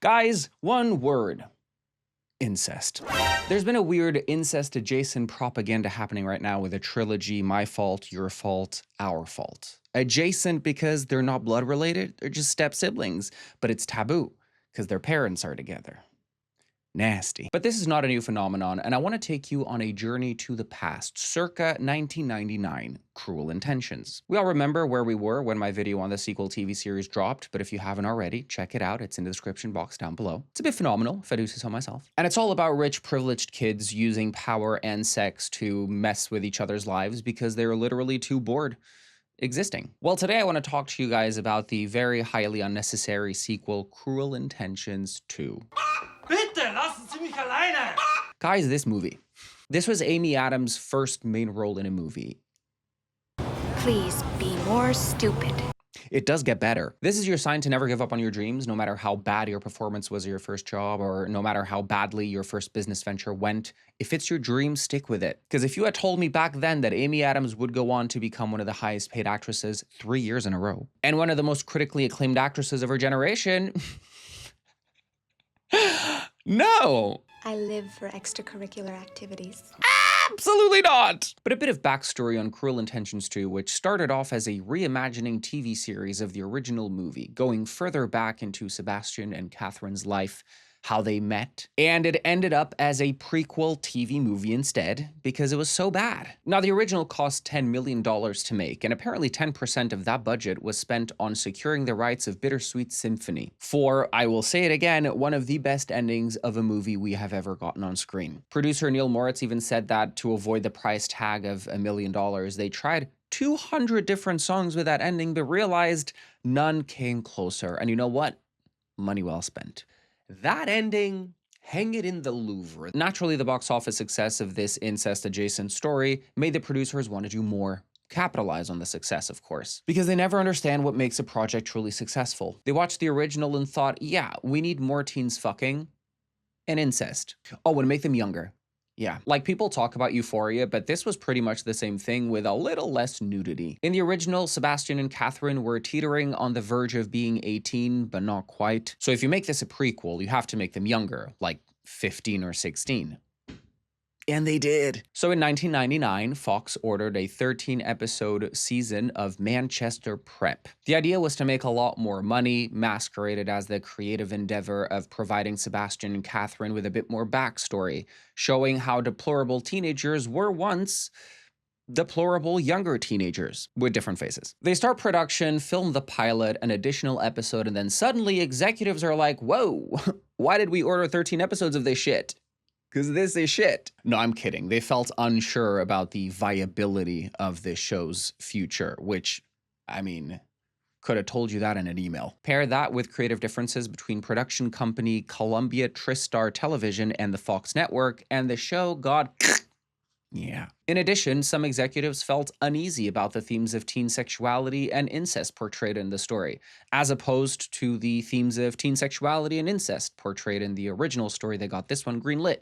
Guys, one word. Incest. There's been a weird incest-adjacent propaganda happening right now with a trilogy, My Fault, Your Fault, Our Fault. Adjacent because they're not blood related, they're just step siblings, but it's taboo because their parents are together. Nasty. But this is not a new phenomenon, and I want to take you on a journey to the past, circa 1999, Cruel Intentions. We all remember where we were when my video on the sequel TV series dropped, but if you haven't already, check it out, it's in the description box down below. It's a bit phenomenal, if I do say so myself. And it's all about rich, privileged kids using power and sex to mess with each other's lives because they're literally too bored existing. Well, today I want to talk to you guys about the very highly unnecessary sequel, Cruel Intentions 2. Bitte, lassen Sie mich alleine! Guys, this movie. This was Amy Adams' first main role in a movie. Please be more stupid. It does get better. This is your sign to never give up on your dreams, no matter how bad your performance was at your first job, or no matter how badly your first business venture went. If it's your dream, stick with it. Because if you had told me back then that Amy Adams would go on to become one of the highest paid actresses 3 years in a row, and one of the most critically acclaimed actresses of her generation, no. I live for extracurricular activities. Absolutely not! But a bit of backstory on Cruel Intentions 2, which started off as a reimagining TV series of the original movie, going further back into Sebastian and Catherine's life, how they met, and it ended up as a prequel TV movie instead because it was so bad. Now, the original cost $10 million to make, and apparently 10% of that budget was spent on securing the rights of Bittersweet Symphony for, I will say it again, one of the best endings of a movie we have ever gotten on screen. Producer Neil Moritz even said that to avoid the price tag of $1 million, they tried 200 different songs with that ending, but realized none came closer. And you know what? Money well spent. That ending, hang it in the Louvre. Naturally, the box office success of this incest-adjacent story made the producers want to do more. Capitalize on the success, of course. Because they never understand what makes a project truly successful. They watched the original and thought, yeah, we need more teens fucking and incest. Oh, and make them younger. Yeah, like people talk about Euphoria, but this was pretty much the same thing with a little less nudity. In the original, Sebastian and Catherine were teetering on the verge of being 18, but not quite. So if you make this a prequel, you have to make them younger, like 15 or 16. And they did. So in 1999, Fox ordered a 13-episode season of Manchester Prep. The idea was to make a lot more money, masqueraded as the creative endeavor of providing Sebastian and Catherine with a bit more backstory, showing how deplorable teenagers were once deplorable younger teenagers with different faces. They start production, film the pilot, an additional episode, and then suddenly executives are like, whoa, why did we order 13 episodes of this shit? Because this is shit. No, I'm kidding. They felt unsure about the viability of this show's future, which, I mean, could have told you that in an email. Pair that with creative differences between production company Columbia TriStar Television and the Fox network, and the show got yeah. In addition, some executives felt uneasy about the themes of teen sexuality and incest portrayed in the story, as opposed to the themes of teen sexuality and incest portrayed in the original story that got this one greenlit.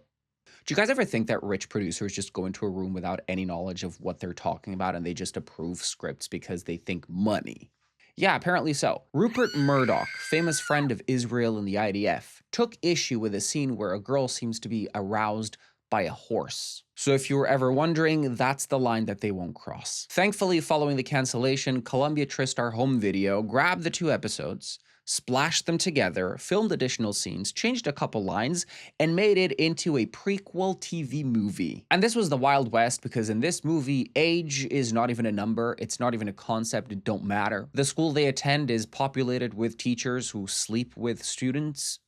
Do you guys ever think that rich producers just go into a room without any knowledge of what they're talking about and they just approve scripts because they think money? Yeah, apparently so. Rupert Murdoch, famous friend of Israel and the IDF, took issue with a scene where a girl seems to be aroused by a horse. So if you were ever wondering, that's the line that they won't cross. Thankfully, following the cancellation, Columbia TriStar Home Video grabbed the 2 episodes, splashed them together, filmed additional scenes, changed a couple lines, and made it into a prequel TV movie. And this was the Wild West because in this movie, age is not even a number, it's not even a concept, it don't matter. The school they attend is populated with teachers who sleep with students,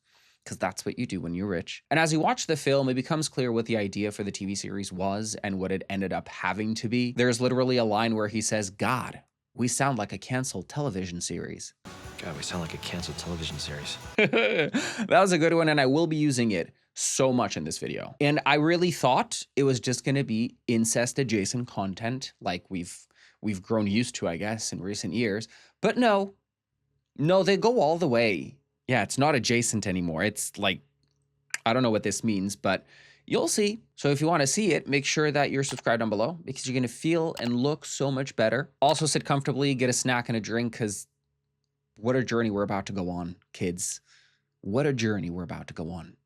because that's what you do when you're rich. And as you watch the film, it becomes clear what the idea for the TV series was and what it ended up having to be. There's literally a line where he says, God, we sound like a canceled television series. God, we sound like a canceled television series. That was a good one, and I will be using it so much in this video. And I really thought it was just gonna be incest-adjacent content like we've grown used to, I guess, in recent years. But no, they go all the way. Yeah, it's not adjacent anymore. It's like, I don't know what this means, but you'll see. So if you want to see it, make sure that you're subscribed down below because you're going to feel and look so much better. Also sit comfortably, get a snack and a drink because what a journey we're about to go on, kids. What a journey we're about to go on.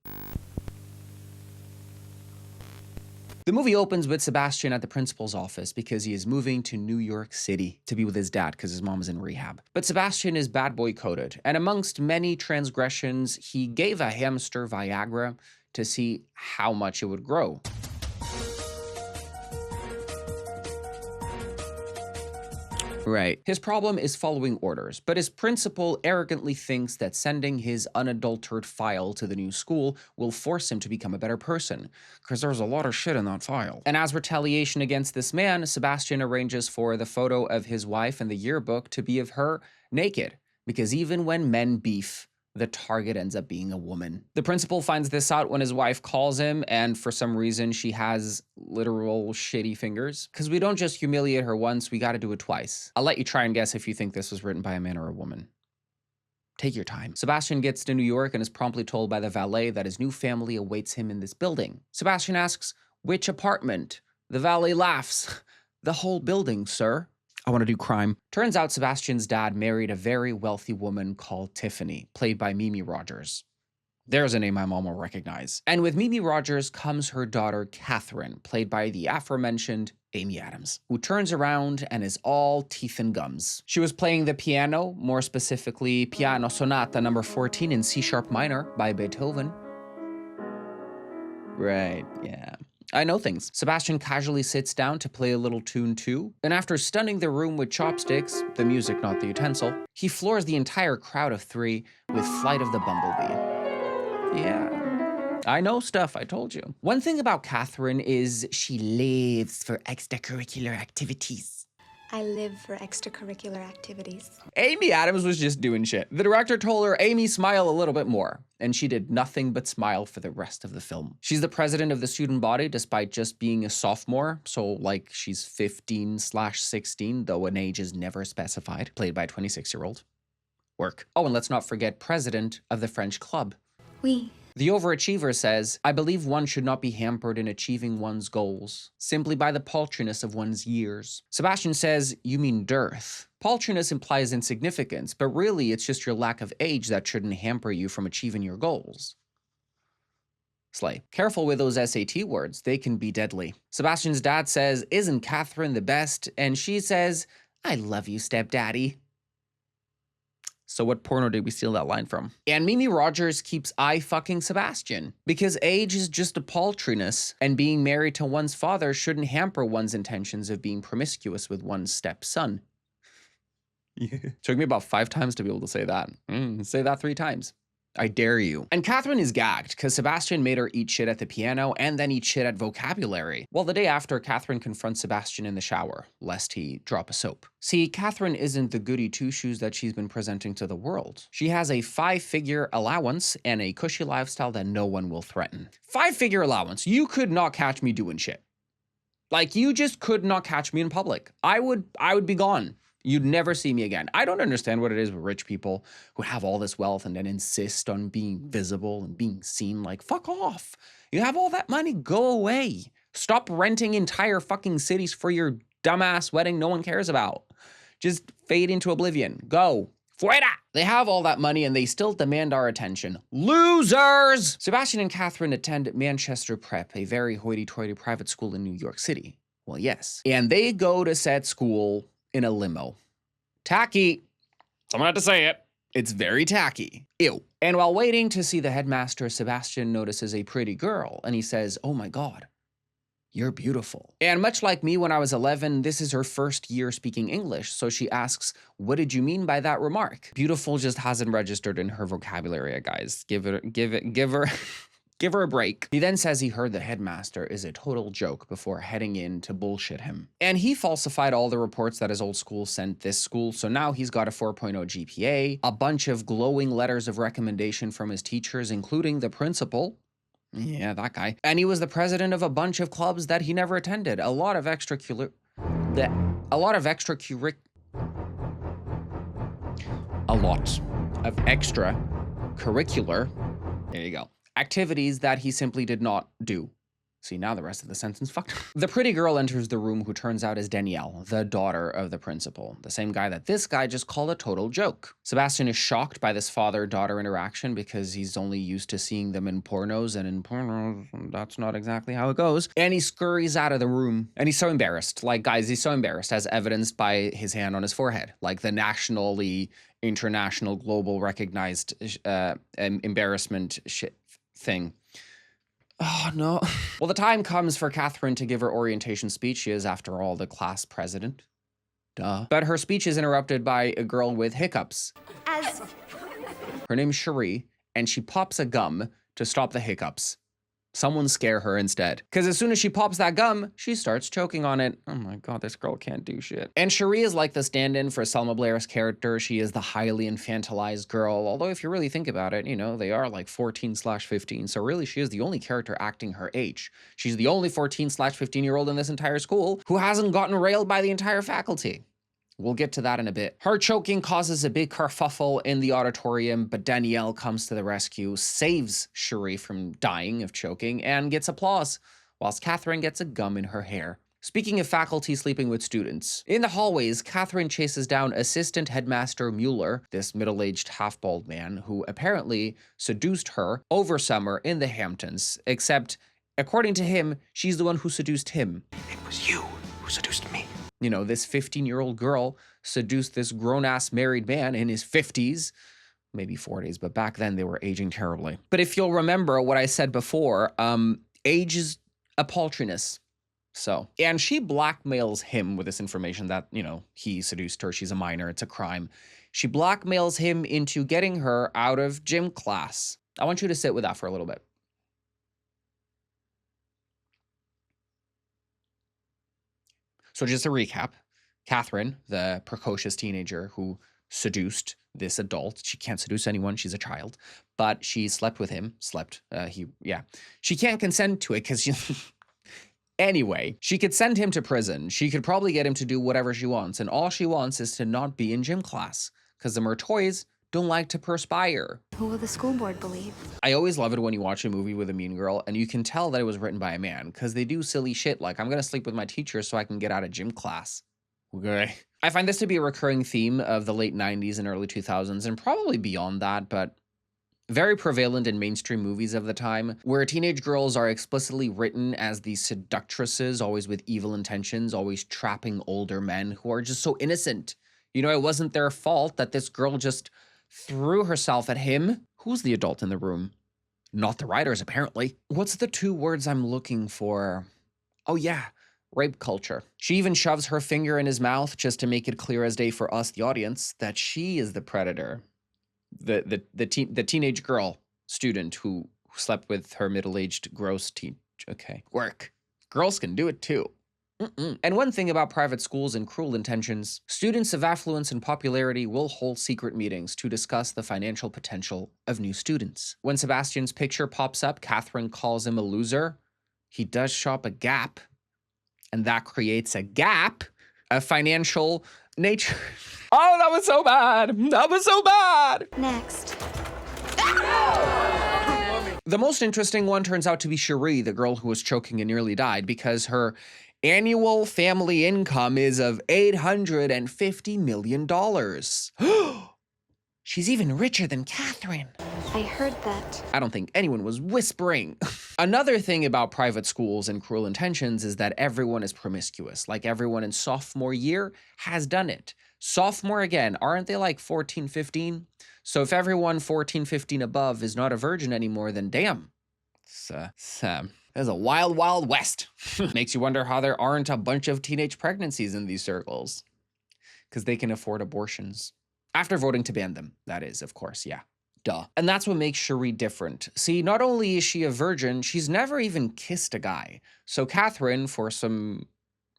The movie opens with Sebastian at the principal's office because he is moving to New York City to be with his dad because his mom is in rehab. But Sebastian is bad boy coded, and amongst many transgressions, he gave a hamster Viagra to see how much it would grow. Right. His problem is following orders, but his principal arrogantly thinks that sending his unadulterated file to the new school will force him to become a better person, because there's a lot of shit in that file. And as retaliation against this man, Sebastian arranges for the photo of his wife in the yearbook to be of her naked, because even when men beef, the target ends up being a woman. The principal finds this out when his wife calls him, and for some reason she has literal shitty fingers. Because we don't just humiliate her once, we gotta do it twice. I'll let you try and guess if you think this was written by a man or a woman. Take your time. Sebastian gets to New York and is promptly told by the valet that his new family awaits him in this building. Sebastian asks, "Which apartment?" The valet laughs. "The whole building, sir." I want to do crime. Turns out Sebastian's dad married a very wealthy woman called Tiffany, played by Mimi Rogers. There's a name my mom will recognize. And with Mimi Rogers comes her daughter, Catherine, played by the aforementioned Amy Adams, who turns around and is all teeth and gums. She was playing the piano, more specifically Piano Sonata number 14 in C-sharp minor by Beethoven. Right, yeah. I know things. Sebastian casually sits down to play a little tune too, and after stunning the room with chopsticks, the music not the utensil, he floors the entire crowd of three with Flight of the Bumblebee. Yeah, I know stuff, I told you. One thing about Catherine is she lives for extracurricular activities. I live for extracurricular activities. Amy Adams was just doing shit. The director told her, "Amy, smile a little bit more." And she did nothing but smile for the rest of the film. She's the president of the student body despite just being a sophomore. So like she's 15/16, though an age is never specified, played by a 26-year-old. Work. Oh, and let's not forget president of the French club. Oui. The overachiever says, "I believe one should not be hampered in achieving one's goals, simply by the paltriness of one's years." Sebastian says, "You mean dearth." Paltriness implies insignificance, but really it's just your lack of age that shouldn't hamper you from achieving your goals. Slay. Careful with those SAT words, they can be deadly. Sebastian's dad says, "Isn't Catherine the best?" And she says, "I love you, stepdaddy." So what porno did we steal that line from? And Mimi Rogers keeps eye-fucking Sebastian, because age is just a paltriness, and being married to one's father shouldn't hamper one's intentions of being promiscuous with one's stepson. Yeah. Took me about 5 times to be able to say that. Say that 3 times. I dare you. And Catherine is gagged because Sebastian made her eat shit at the piano and then eat shit at vocabulary. Well, the day after, Catherine confronts Sebastian in the shower, lest he drop a soap. See, Catherine isn't the goody two-shoes that she's been presenting to the world. She has a 5-figure allowance and a cushy lifestyle that no one will threaten. 5-figure allowance. You could not catch me doing shit. Like, you just could not catch me in public. I would be gone. You'd never see me again. I don't understand what it is with rich people who have all this wealth and then insist on being visible and being seen. Like, fuck off. You have all that money, go away. Stop renting entire fucking cities for your dumbass wedding no one cares about. Just fade into oblivion. Go. Fuera! They have all that money and they still demand our attention. Losers! Sebastian and Catherine attend Manchester Prep, a very hoity-toity private school in New York City. Well, yes. And they go to said school in a limo. Tacky. Someone had to say it. It's very tacky. Ew. And while waiting to see the headmaster, Sebastian notices a pretty girl and he says, "Oh my God, you're beautiful." And much like me when I was 11, this is her first year speaking English. So she asks, "What did you mean by that remark?" Beautiful just hasn't registered in her vocabulary, guys. Give her a break. He then says he heard the headmaster is a total joke before heading in to bullshit him. And he falsified all the reports that his old school sent this school, so now he's got a 4.0 GPA, a bunch of glowing letters of recommendation from his teachers, including the principal. Yeah, that guy. And he was the president of a bunch of clubs that he never attended. A lot of extracurricular there you go, activities that he simply did not do. See, now the rest of the sentence fucked. The pretty girl enters the room who turns out as Danielle, the daughter of the principal, the same guy that this guy just called a total joke. Sebastian is shocked by this father-daughter interaction because he's only used to seeing them in pornos, and in pornos, that's not exactly how it goes. And he scurries out of the room, and he's so embarrassed. Like, guys, he's so embarrassed, as evidenced by his hand on his forehead. Like the nationally, international, global recognized embarrassment shit thing. Oh, no. Well, the time comes for Catherine to give her orientation speech. She is, after all, the class president. Duh. But her speech is interrupted by a girl with hiccups. Her name's Cherie, and she pops a gum to stop the hiccups. Someone scare her instead. Because as soon as she pops that gum, she starts choking on it. Oh my God, this girl can't do shit. And Cherie is like the stand-in for Selma Blair's character. She is the highly infantilized girl. Although if you really think about it, you know, they are like 14/15. So really, she is the only character acting her age. She's the only 14/15-year-old in this entire school who hasn't gotten railed by the entire faculty. We'll get to that in a bit. Her choking causes a big kerfuffle in the auditorium, but Danielle comes to the rescue, saves Cherie from dying of choking, and gets applause, whilst Catherine gets a gum in her hair. Speaking of faculty sleeping with students, in the hallways, Catherine chases down assistant headmaster Mueller, this middle-aged half-bald man who apparently seduced her over summer in the Hamptons, except, according to him, she's the one who seduced him. It was you who seduced me. You know, this 15-year-old girl seduced this grown-ass married man in his 50s, maybe 40s, but back then they were aging terribly. But if you'll remember what I said before, age is a paltriness. So, and she blackmails him with this information that, you know, he seduced her, she's a minor, it's a crime. She blackmails him into getting her out of gym class. I want you to sit with that for a little bit. So just to recap, Catherine, the precocious teenager who seduced this adult, she can't seduce anyone, she's a child, but she slept with him, She can't consent to it because anyway, she could send him to prison. She could probably get him to do whatever she wants, and all she wants is to not be in gym class because the Murtoys don't like to perspire. Who will the school board believe? I always love it when you watch a movie with a mean girl and you can tell that it was written by a man because they do silly shit like, I'm gonna sleep with my teacher so I can get out of gym class. Okay. I find this to be a recurring theme of the late 90s and early 2000s and probably beyond that, but very prevalent in mainstream movies of the time, where teenage girls are explicitly written as these seductresses, always with evil intentions, always trapping older men who are just so innocent. You know, it wasn't their fault that this girl just threw herself at him. Who's the adult in the room? Not the writers, apparently. What's the two words I'm looking for? Oh yeah, rape culture. She even shoves her finger in his mouth just to make it clear as day for us, the audience, that she is the predator. The teenage girl student who slept with her middle-aged gross teen. Okay, work. Girls can do it too. And one thing about private schools and cruel intentions, students of affluence and popularity will hold secret meetings to discuss the financial potential of new students. When Sebastian's picture pops up, Catherine calls him a loser. He does shop a Gap, and that creates a gap of financial nature. Oh, that was so bad. That was so bad. Next. The most interesting one turns out to be Cherie, the girl who was choking and nearly died, because her annual family income is of $850 million. She's even richer than Catherine. I heard that. I don't think anyone was whispering. Another thing about private schools and cruel intentions is that everyone is promiscuous. Like everyone in sophomore year has done it. Sophomore again, aren't they like 14, 15? So if everyone 14, 15 above is not a virgin anymore, then damn. There's a wild, wild west. Makes you wonder how there aren't a bunch of teenage pregnancies in these circles. Because they can afford abortions. After voting to ban them, that is, of course, yeah. Duh. And that's what makes Cherie different. See, not only is she a virgin, she's never even kissed a guy. So Catherine, for some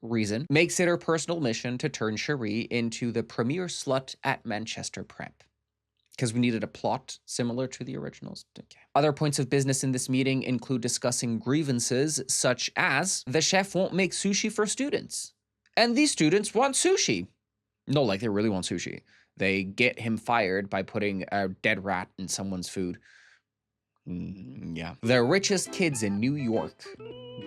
reason, makes it her personal mission to turn Cherie into the premier slut at Manchester Prep. Because we needed a plot similar to the originals. Okay. Other points of business in this meeting include discussing grievances such as the chef won't make sushi for students. And these students want sushi. No, like they really want sushi. They get him fired by putting a dead rat in someone's food. Yeah. The richest kids in New York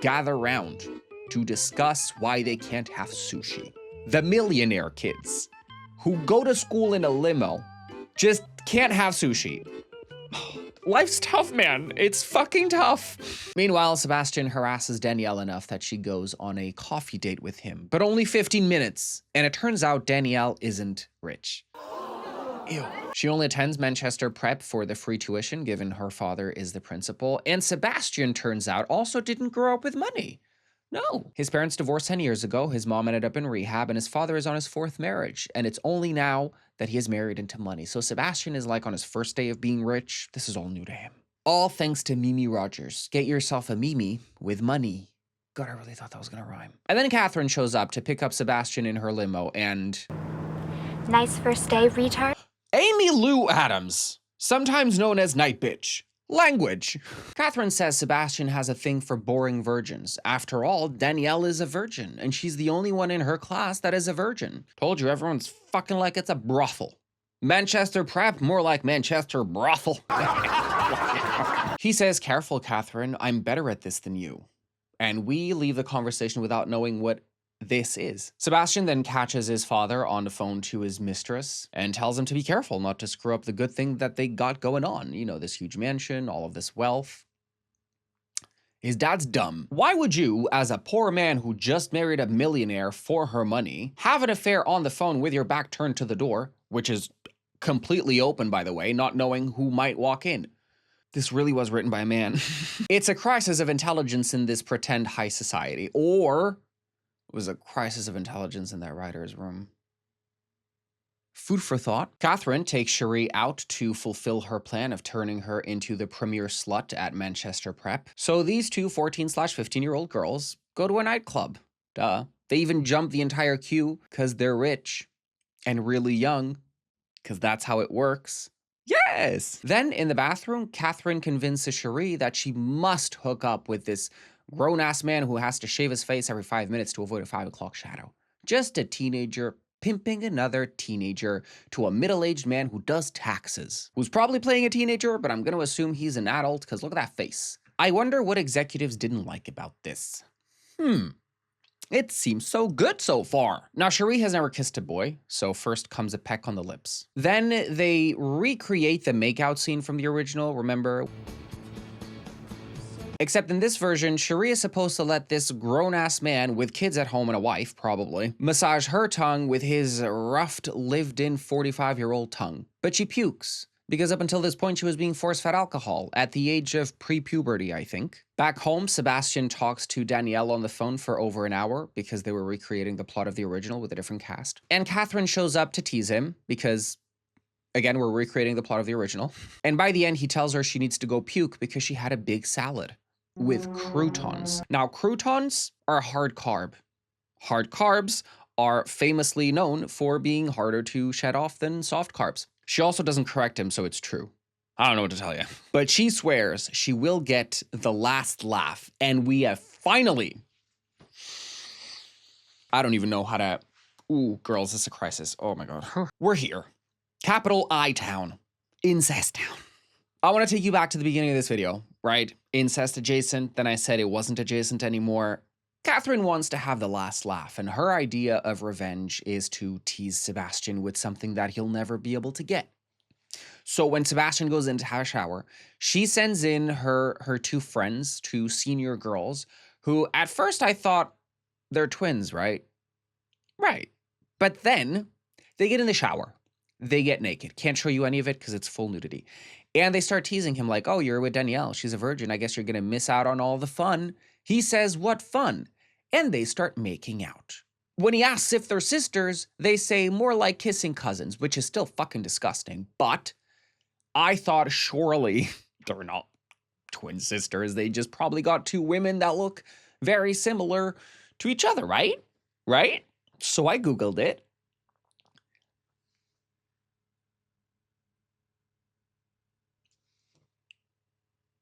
gather round to discuss why they can't have sushi. The millionaire kids who go to school in a limo just can't have sushi. Life's tough, man. It's fucking tough. Meanwhile, Sebastian harasses Danielle enough that she goes on a coffee date with him, but only 15 minutes. And it turns out Danielle isn't rich. Ew. She only attends Manchester Prep for the free tuition, given her father is the principal. And Sebastian, turns out, also didn't grow up with money. No. His parents divorced 10 years ago, his mom ended up in rehab, and his father is on his 4th marriage. And it's only now that he is married into money. So Sebastian is like on his first day of being rich. This is all new to him. All thanks to Mimi Rogers. Get yourself a Mimi with money. God, I really thought that was gonna rhyme. And then Catherine shows up to pick up Sebastian in her limo, and... Nice first day, retard. Amy Lou Adams, sometimes known as Night Bitch. Language. Catherine says Sebastian has a thing for boring virgins. After all, Danielle is a virgin, and she's the only one in her class that is a virgin. Told you, everyone's fucking like it's a brothel. Manchester Prep, more like Manchester Brothel. He says, careful, Catherine, I'm better at this than you. And we leave the conversation without knowing what this is. Sebastian then catches his father on the phone to his mistress and tells him to be careful not to screw up the good thing that they got going on. You know, this huge mansion, all of this wealth. His dad's dumb. Why would you, as a poor man who just married a millionaire for her money, have an affair on the phone with your back turned to the door, which is completely open, by the way, not knowing who might walk in? This really was written by a man. It's a crisis of intelligence in this pretend high society, or it was a crisis of intelligence in that writer's room. Food for thought. Catherine takes Cherie out to fulfill her plan of turning her into the premier slut at Manchester Prep. So these two 14/15-year-old girls go to a nightclub. Duh. They even jump the entire queue because they're rich and really young, because that's how it works. Yes! Then in the bathroom, Catherine convinces Cherie that she must hook up with this grown-ass man who has to shave his face every 5 minutes to avoid a 5 o'clock shadow. Just a teenager pimping another teenager to a middle-aged man who does taxes, who's probably playing a teenager, but I'm gonna assume he's an adult because look at that face. I wonder what executives didn't like about this. It seems so good so far. Now, Cherie has never kissed a boy, so first comes a peck on the lips. Then they recreate the makeout scene from the original, remember? Except in this version, Cherie is supposed to let this grown-ass man with kids at home and a wife, probably, massage her tongue with his roughed, lived-in 45-year-old tongue. But she pukes, because up until this point she was being force-fed alcohol, at the age of pre-puberty, I think. Back home, Sebastian talks to Danielle on the phone for over an hour, because they were recreating the plot of the original with a different cast. And Catherine shows up to tease him, because again, we're recreating the plot of the original. And by the end, he tells her she needs to go puke because she had a big salad with croutons. Now, croutons are hard carb. Hard carbs are famously known for being harder to shed off than soft carbs. She also doesn't correct him, so it's true. I don't know what to tell you. But she swears she will get the last laugh, and we have finally... I don't even know how to... Ooh, girls, this is a crisis. Oh my God. We're here. Capital I Town. Incest Town. I want to take you back to the beginning of this video, right? Incest adjacent, then I said it wasn't adjacent anymore. Catherine wants to have the last laugh, and her idea of revenge is to tease Sebastian with something that he'll never be able to get. So when Sebastian goes in to have a shower, she sends in her two friends, two senior girls, who at first I thought they're twins, right? Right. But then they get in the shower. They get naked. Can't show you any of it because it's full nudity. And they start teasing him like, oh, you're with Danielle. She's a virgin. I guess you're going to miss out on all the fun. He says, what fun? And they start making out. When he asks if they're sisters, they say more like kissing cousins, which is still fucking disgusting. But I thought surely they're not twin sisters. They just probably got two women that look very similar to each other, right? Right? So I Googled it.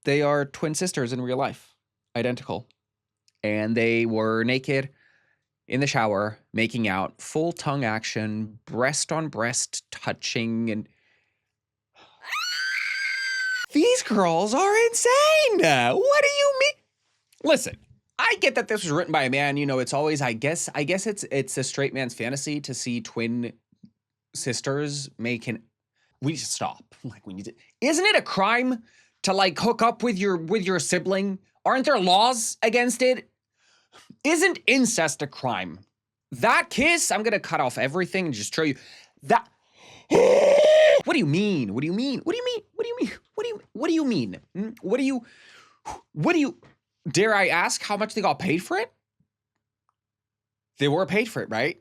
They are twin sisters in real life, identical. And they were naked in the shower, making out, full tongue action, breast on breast touching, and these girls are insane. What do you mean? Listen, I get that this was written by a man. You know, it's always, I guess it's a straight man's fantasy to see twin sisters making. We need to stop. Like, we need to. Isn't it a crime to like hook up with your sibling? Aren't there laws against it? Isn't incest a crime? That kiss, I'm gonna cut off everything and just show you that. What do you mean? What do you mean? What do you mean? What do you mean? What do you mean? What do you, dare I ask how much they got paid for it? They were paid for it, right?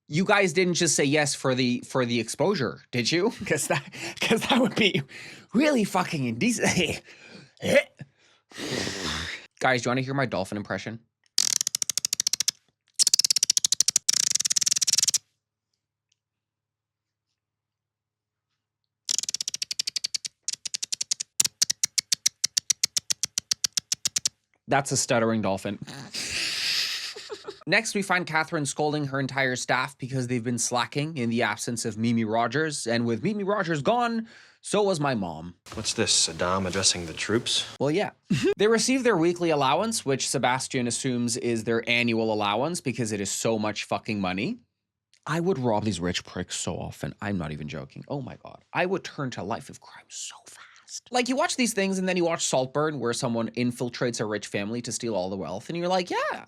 You guys didn't just say yes for the exposure, did you? Because that would be really fucking indecent. Guys, do you want to hear my dolphin impression? That's a stuttering dolphin. Next, we find Catherine scolding her entire staff because they've been slacking in the absence of Mimi Rogers. And with Mimi Rogers gone, so was my mom. What's this, Saddam addressing the troops? Well, yeah. They receive their weekly allowance, which Sebastian assumes is their annual allowance because it is so much fucking money. I would rob these rich pricks so often. I'm not even joking. Oh my God. I would turn to life of crime so fast. Like, you watch these things and then you watch Saltburn where someone infiltrates a rich family to steal all the wealth and you're like, yeah,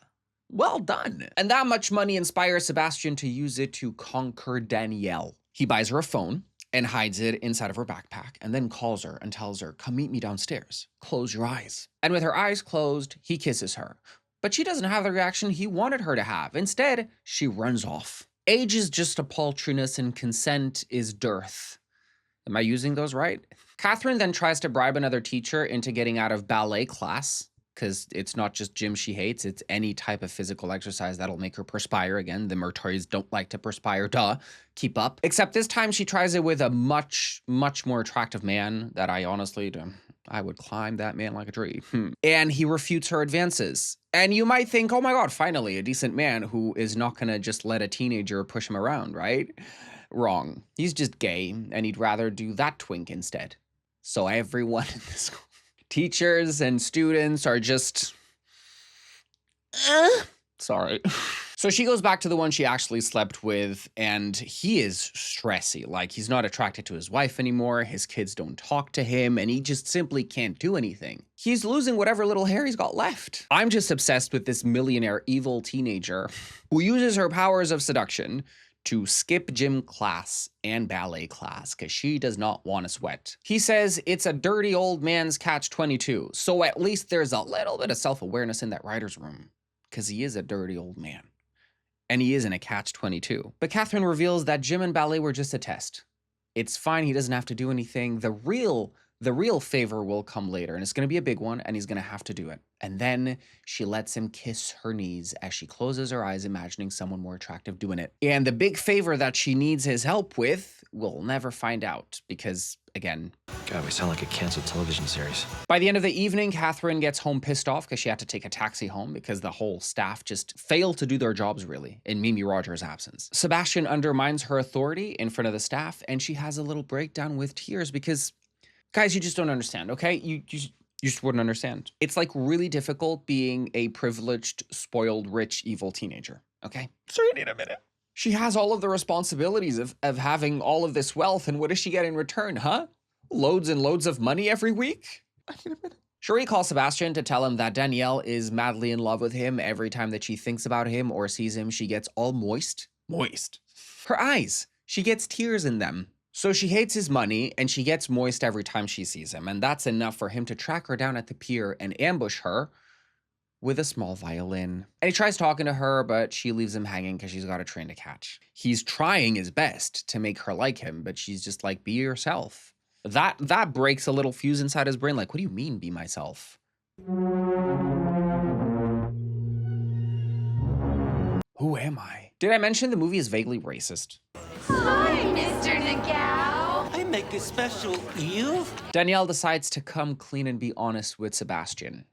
well done. And that much money inspires Sebastian to use it to conquer Danielle. He buys her a phone and hides it inside of her backpack and then calls her and tells her, come meet me downstairs. Close your eyes. And with her eyes closed, he kisses her. But she doesn't have the reaction he wanted her to have. Instead, she runs off. Age is just a paltriness and consent is dearth. Am I using those right? Catherine then tries to bribe another teacher into getting out of ballet class, because it's not just gym she hates, it's any type of physical exercise that'll make her perspire. Again, the Murtays don't like to perspire, duh. Keep up. Except this time she tries it with a much, much more attractive man that I honestly, I would climb that man like a tree. And he refutes her advances. And you might think, oh my God, finally, a decent man who is not gonna just let a teenager push him around, right? Wrong. He's just gay, and he'd rather do that twink instead. So everyone in this teachers and students are just, sorry. So she goes back to the one she actually slept with, and he is stressy. Like, he's not attracted to his wife anymore. His kids don't talk to him, and he just simply can't do anything. He's losing whatever little hair he's got left. I'm just obsessed with this millionaire evil teenager who uses her powers of seduction to skip gym class and ballet class because she does not want to sweat. He says it's a dirty old man's catch-22, so at least there's a little bit of self-awareness in that writer's room because he is a dirty old man. And he is in a catch-22. But Catherine reveals that gym and ballet were just a test. It's fine, he doesn't have to do anything. The real favor will come later, and it's gonna be a big one, and he's gonna have to do it. And then she lets him kiss her knees as she closes her eyes, imagining someone more attractive doing it. And the big favor that she needs his help with, we'll never find out because, again... God, we sound like a canceled television series. By the end of the evening, Catherine gets home pissed off because she had to take a taxi home because the whole staff just failed to do their jobs, really, in Mimi Rogers' absence. Sebastian undermines her authority in front of the staff, and she has a little breakdown with tears because... Guys, you just don't understand, okay? You just wouldn't understand. It's like really difficult being a privileged, spoiled, rich, evil teenager, okay? So you need a minute. She has all of the responsibilities of having all of this wealth, and what does she get in return, huh? Loads and loads of money every week? I need a minute. Cherie calls Sebastian to tell him that Danielle is madly in love with him. Every time that she thinks about him or sees him, she gets all moist. Moist. Her eyes. She gets tears in them. So she hates his money, and she gets moist every time she sees him, and that's enough for him to track her down at the pier and ambush her with a small violin. And he tries talking to her, but she leaves him hanging because she's got a train to catch. He's trying his best to make her like him, but she's just like, be yourself. That breaks a little fuse inside his brain, like, what do you mean, be myself? Who am I? Did I mention the movie is vaguely racist? Hi, Mr. Nagao. I make a special eel. Danielle decides to come clean and be honest with Sebastian.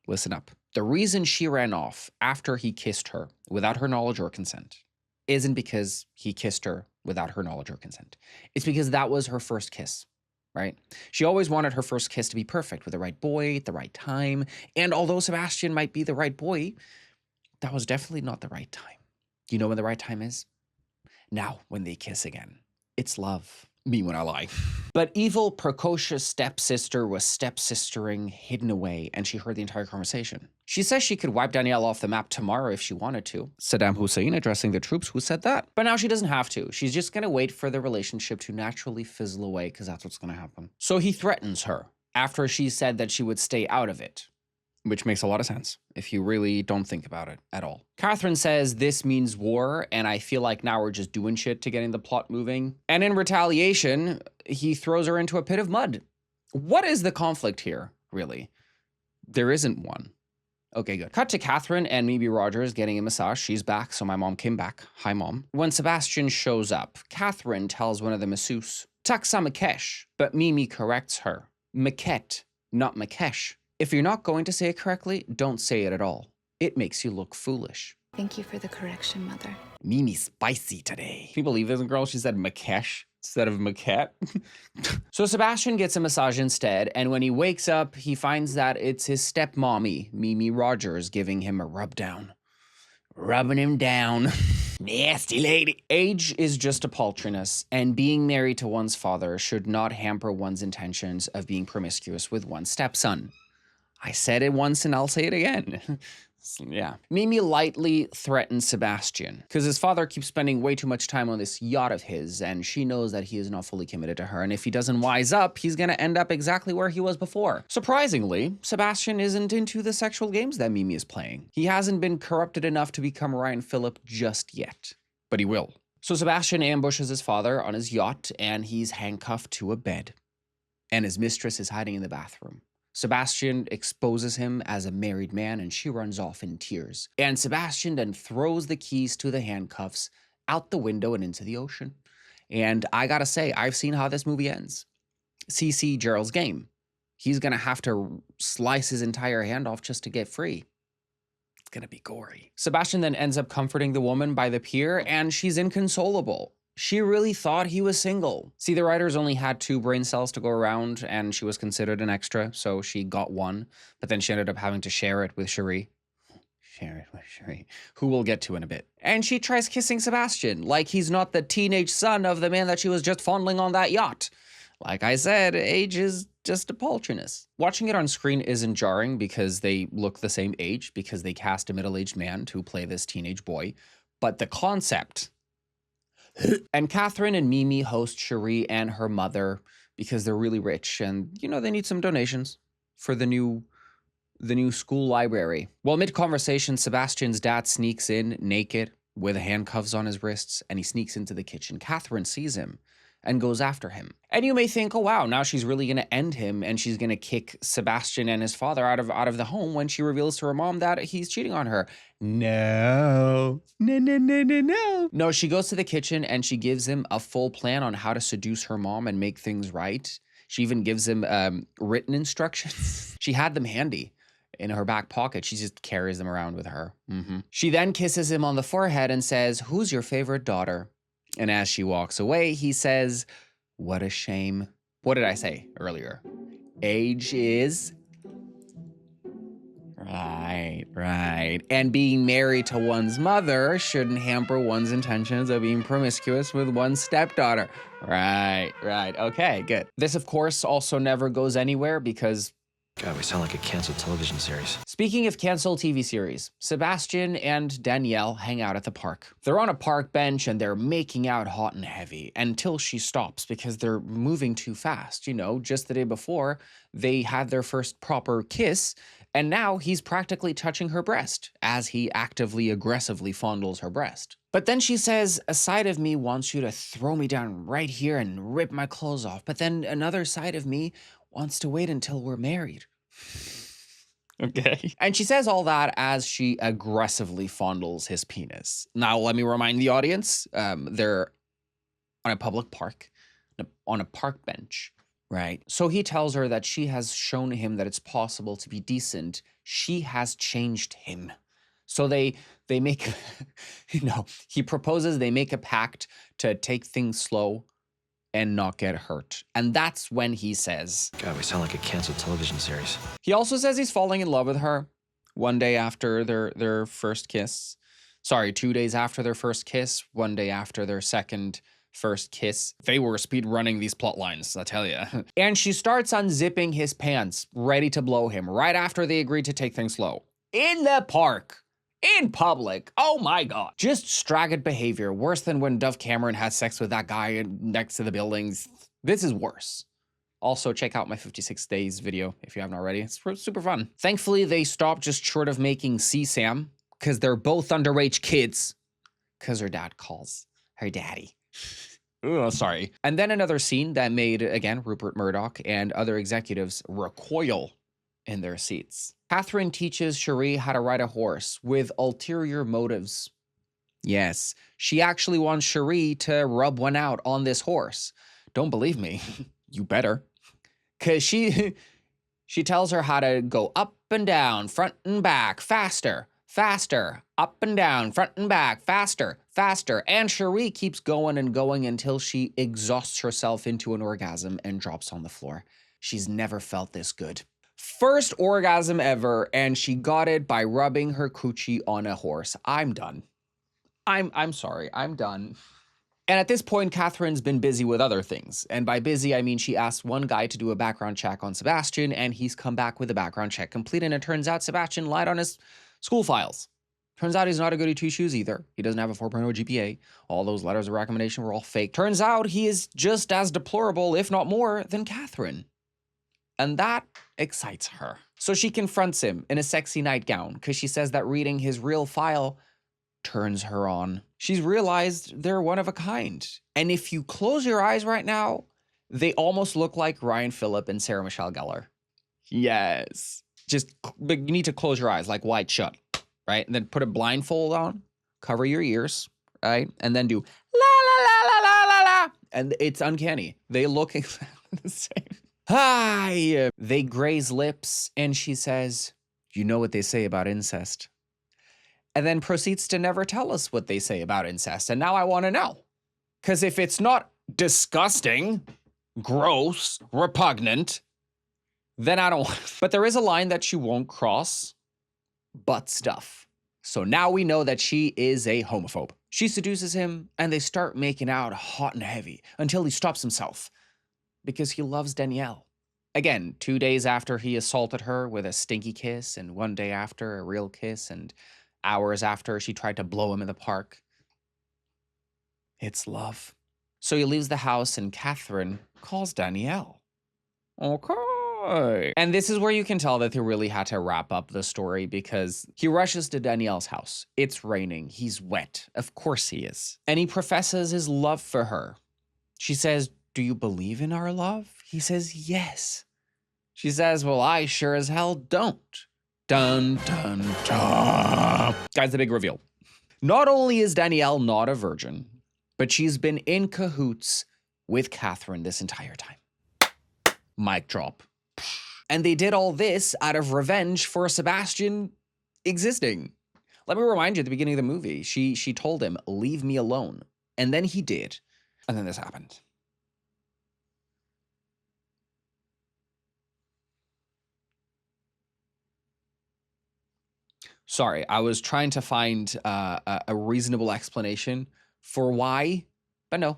Listen up. The reason she ran off after he kissed her without her knowledge or consent isn't because he kissed her without her knowledge or consent. It's because that was her first kiss. right? She always wanted her first kiss to be perfect with the right boy at the right time. And although Sebastian might be the right boy, that was definitely not the right time. You know when the right time is? Now, when they kiss again. It's love. Me when I lie. But evil, precocious stepsister was stepsistering hidden away, and she heard the entire conversation. She says she could wipe Danielle off the map tomorrow if she wanted to. Saddam Hussein addressing the troops, who said that? But now she doesn't have to. She's just gonna wait for the relationship to naturally fizzle away, because that's what's gonna happen. So he threatens her after she said that she would stay out of it. Which makes a lot of sense if you really don't think about it at all. Catherine says this means war, and I feel like now we're just doing shit to getting the plot moving. And in retaliation, he throws her into a pit of mud. What is the conflict here, really? There isn't one. Okay, good. Cut to Catherine and Mimi Rogers getting a massage. She's back, so my mom came back. Hi, Mom. When Sebastian shows up, Catherine tells one of the masseuse, Taksa Makesh, but Mimi corrects her. Maquette, not Makesh. If you're not going to say it correctly, don't say it at all. It makes you look foolish. Thank you for the correction, Mother. Mimi's spicy today. Can you believe this girl? She said Makesh instead of Maquette. So Sebastian gets a massage instead, and when he wakes up, he finds that it's his stepmommy, Mimi Rogers, giving him a rub down. Rubbing him down. Nasty lady. Age is just a paltriness, and being married to one's father should not hamper one's intentions of being promiscuous with one's stepson. I said it once and I'll say it again. Yeah. Mimi lightly threatens Sebastian because his father keeps spending way too much time on this yacht of his, and she knows that he is not fully committed to her, and if he doesn't wise up, he's gonna end up exactly where he was before. Surprisingly, Sebastian isn't into the sexual games that Mimi is playing. He hasn't been corrupted enough to become Ryan Phillip just yet, but he will. So Sebastian ambushes his father on his yacht, and he's handcuffed to a bed, and his mistress is hiding in the bathroom. Sebastian exposes him as a married man, and she runs off in tears. And Sebastian then throws the keys to the handcuffs out the window and into the ocean. And I gotta say, I've seen how this movie ends. CC Gerald's game. He's gonna have to slice his entire hand off just to get free. It's gonna be gory. Sebastian then ends up comforting the woman by the pier, and she's inconsolable. She really thought he was single. See, the writers only had 2 brain cells to go around, and she was considered an extra, so she got 1. But then she ended up having to share it with Cherie. Who we'll get to in a bit. And she tries kissing Sebastian, like he's not the teenage son of the man that she was just fondling on that yacht. Like I said, age is just a paltriness. Watching it on screen isn't jarring because they look the same age, because they cast a middle-aged man to play this teenage boy. But the concept... And Catherine and Mimi host Cherie and her mother because they're really rich and, you know, they need some donations for the new school library. Well, mid-conversation, Sebastian's dad sneaks in naked with handcuffs on his wrists, and he sneaks into the kitchen. Catherine sees him and goes after him. And you may think, oh wow, now she's really gonna end him and she's gonna kick Sebastian and his father out of the home when she reveals to her mom that he's cheating on her. No. No, she goes to the kitchen and she gives him a full plan on how to seduce her mom and make things right. She even gives him written instructions. She had them handy in her back pocket. She just carries them around with her. She then kisses him on the forehead and says, "Who's your favorite daughter?" And as she walks away, he says, "What a shame." What did I say earlier? Age is... Right. And being married to one's mother shouldn't hamper one's intentions of being promiscuous with one's stepdaughter. Right. Okay, good. This, of course, also never goes anywhere because... God, we sound like a canceled television series. Speaking of canceled TV series, Sebastian and Danielle hang out at the park. They're on a park bench and they're making out hot and heavy until she stops because they're moving too fast. You know, just the day before, they had their first proper kiss, and now he's practically touching her breast as he actively, aggressively fondles her breast. But then she says, "A side of me wants you to throw me down right here and rip my clothes off, but then another side of me wants to wait until we're married." Okay. And she says all that as she aggressively fondles his penis. Now, let me remind the audience, they're on a public park, on a park bench, right? So he tells her that she has shown him that it's possible to be decent. She has changed him. So they make, he proposes they make a pact to take things slow and not get hurt. And that's when he says, God, we sound like a canceled television series. he also says he's falling in love with her one day after their first kiss. Sorry, 2 days after their first kiss, one day after their second first kiss. They were speed running these plot lines, I tell you. And she starts unzipping his pants, ready to blow him, right after they agreed to take things slow. In the park. In public. Oh my God. Just straggled behavior. Worse than when Dove Cameron had sex with that guy next to the buildings. This is worse. Also, check out my 56 days video if you haven't already. It's super fun. Thankfully, they stopped just short of making CSAM because they're both underage kids. Because her dad calls her daddy. Oh, sorry. And then another scene that made, again, Rupert Murdoch and other executives recoil in their seats. Catherine teaches Cherie how to ride a horse with ulterior motives. Yes, she actually wants Cherie to rub one out on this horse. Don't believe me? You better. Because she tells her how to go up and down, front and back, faster, faster, up and down, front and back, faster, faster. And Cherie keeps going and going until she exhausts herself into an orgasm and drops on the floor. She's never felt this good. First orgasm ever, and she got it by rubbing her coochie on a horse. I'm done. I'm sorry, I'm done. And at this point, Catherine's been busy with other things. And by busy, I mean she asked one guy to do a background check on Sebastian, and he's come back with a background check complete, and it turns out Sebastian lied on his school files. Turns out he's not a goody two-shoes either. He doesn't have a 4.0 GPA. All those letters of recommendation were all fake. Turns out he is just as deplorable, if not more, than Catherine. And that excites her. So she confronts him in a sexy nightgown because she says that reading his real file turns her on. She's realized they're one of a kind. And if you close your eyes right now, they almost look like Ryan Phillip and Sarah Michelle Gellar. Yes. But you need to close your eyes like wide shut, right? And then put a blindfold on, cover your ears, right? And then do la la la la la la la. And it's uncanny. They look exactly the same. Hi. They graze lips, and she says, "You know what they say about incest." And then proceeds to never tell us what they say about incest. And now I want to know. Because if it's not disgusting, gross, repugnant, then I don't. But there is a line that she won't cross. Butt stuff. So now we know that she is a homophobe. She seduces him, and they start making out hot and heavy until he stops himself. Because he loves Danielle. Again, 2 days after he assaulted her with a stinky kiss, and 1 day after a real kiss, and hours after she tried to blow him in the park. It's love. So he leaves the house, and Catherine calls Danielle. Okay. And this is where you can tell that they really had to wrap up the story, because he rushes to Danielle's house. It's raining. He's wet. Of course he is. And he professes his love for her. She says, "Do you believe in our love?" He says, "Yes." She says, "Well, I sure as hell don't." Dun, dun, dun. Guys, the big reveal. Not only is Danielle not a virgin, but she's been in cahoots with Catherine this entire time. Mic drop. And they did all this out of revenge for Sebastian existing. Let me remind you, at the beginning of the movie, she told him, "Leave me alone." And then he did. And then this happened. Sorry, I was trying to find a reasonable explanation for why, but no.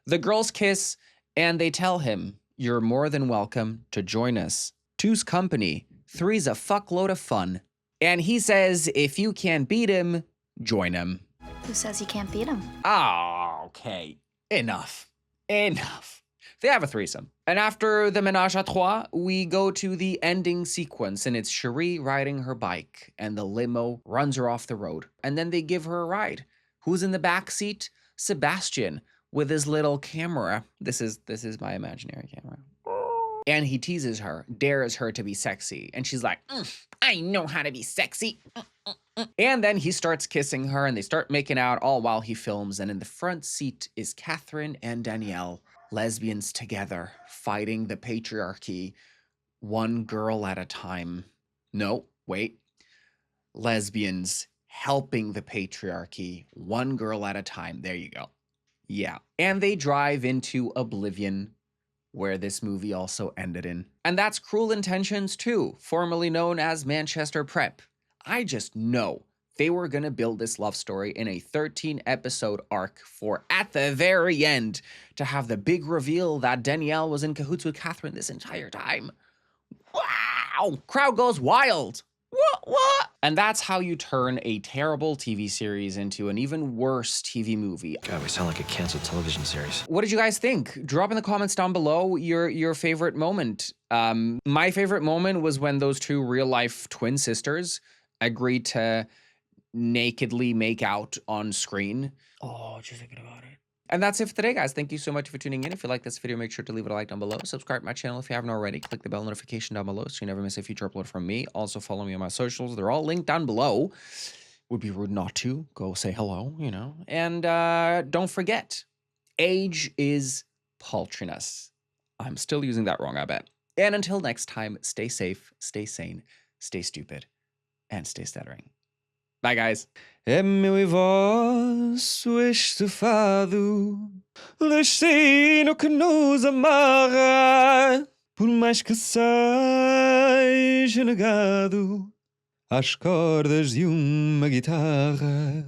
The girls kiss, and they tell him, "You're more than welcome to join us. Two's company, three's a fuckload of fun." And he says, if you can't beat him, join him. Who says you can't beat him? Oh, okay. Enough. They have a threesome. And after the ménage à trois, we go to the ending sequence, and it's Cherie riding her bike, and the limo runs her off the road. And then they give her a ride. Who's in the back seat? Sebastian, with his little camera. This is my imaginary camera. And he teases her, dares her to be sexy. And she's like, "I know how to be sexy." And then he starts kissing her, and they start making out all while he films. And in the front seat is Catherine and Danielle, lesbians together, fighting the patriarchy, one girl at a time. No, wait. Lesbians helping the patriarchy, one girl at a time. There you go. Yeah. And they drive into oblivion, where this movie also ended in. And that's Cruel Intentions 2, formerly known as Manchester Prep. I just know they were gonna build this love story in a 13-episode arc for, at the very end, to have the big reveal that Danielle was in cahoots with Catherine this entire time. Wow! Crowd goes wild. What? And that's how you turn a terrible TV series into an even worse TV movie. God, we sound like a canceled television series. What did you guys think? Drop in the comments down below your favorite moment. My favorite moment was when those two real-life twin sisters agreed to nakedly make out on screen. Oh, just thinking about it. And that's it for today, guys. Thank you so much for tuning in. If you like this video, make sure to leave it a like down below. Subscribe to my channel if you haven't already. Click the bell notification down below so you never miss a future upload from me. Also, follow me on my socials. They're all linked down below. Would be rude not to. Go say hello, you know. And don't forget, age is paltriness. I'm still using that wrong, I bet. And until next time, stay safe, stay sane, stay stupid, and stay stuttering. Bye, guys. É meu e vosso este fado, destino que nos amarra, por mais que seja negado às cordas de uma guitarra.